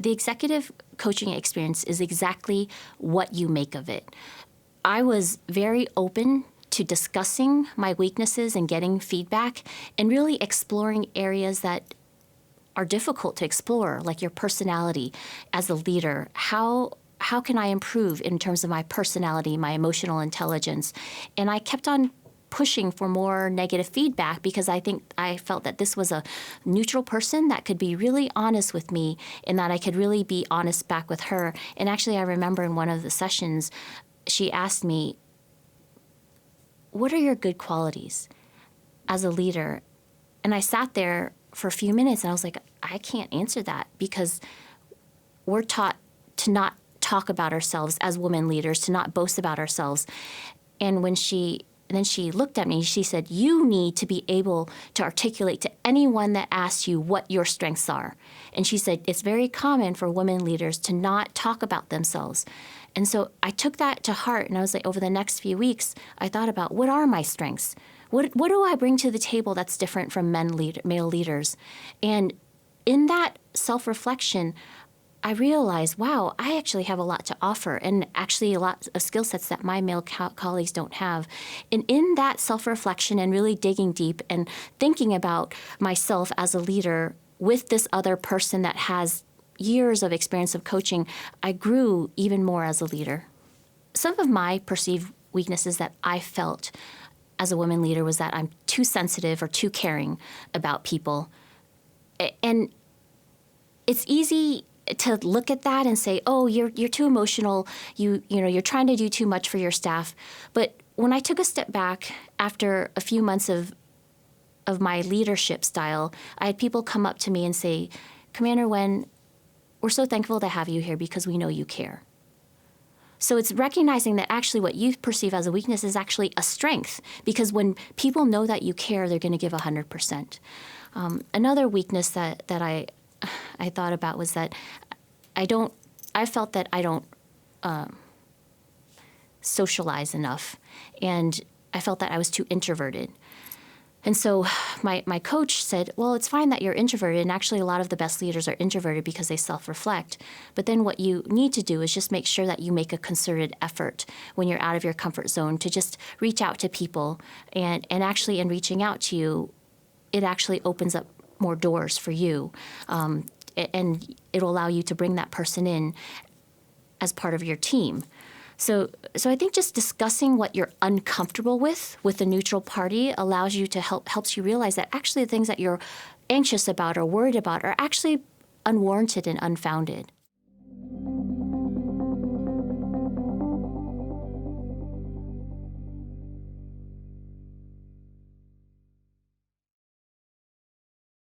the executive coaching experience is exactly what you make of it. I was very open to discussing my weaknesses and getting feedback and really exploring areas that are difficult to explore, like your personality as a leader. How can I improve in terms of my personality, my emotional intelligence? And I kept on pushing for more negative feedback because I felt that this was a neutral person that could be really honest with me and that I could really be honest back with her. And actually, I remember in one of the sessions, she asked me, what are your good qualities as a leader? And I sat there for a few minutes and I was like, I can't answer that because we're taught to not talk about ourselves as women leaders, to not boast about ourselves. And then she looked at me, she said, you need to be able to articulate to anyone that asks you what your strengths are. And she said, it's very common for women leaders to not talk about themselves. And so I took that to heart, and I was like, over the next few weeks, I thought about what are my strengths? What do I bring to the table that's different from male leaders? And in that self-reflection, I realized, wow, I actually have a lot to offer, and actually a lot of skill sets that my male colleagues don't have. And in that self-reflection and really digging deep and thinking about myself as a leader with this other person that has years of experience of coaching, I grew even more as a leader. Some of my perceived weaknesses that I felt as a woman leader was that I'm too sensitive or too caring about people. And it's easy to look at that and say, oh, you're too emotional, you're trying to do too much for your staff. But when I took a step back after a few months of my leadership style, I had people come up to me and say, Commander Nguyen, we're so thankful to have you here because we know you care. So it's recognizing that actually what you perceive as a weakness is actually a strength, because when people know that you care, they're going to give 100%. Another weakness that I thought about was that I felt that I don't socialize enough, and I felt that I was too introverted. And so my coach said, well, it's fine that you're introverted, and actually a lot of the best leaders are introverted because they self-reflect. But then what you need to do is just make sure that you make a concerted effort when you're out of your comfort zone to just reach out to people. And actually in reaching out to you, it actually opens up more doors for you. And it'll allow you to bring that person in as part of your team. So I think just discussing what you're uncomfortable with a neutral party allows you to helps you realize that actually the things that you're anxious about or worried about are actually unwarranted and unfounded.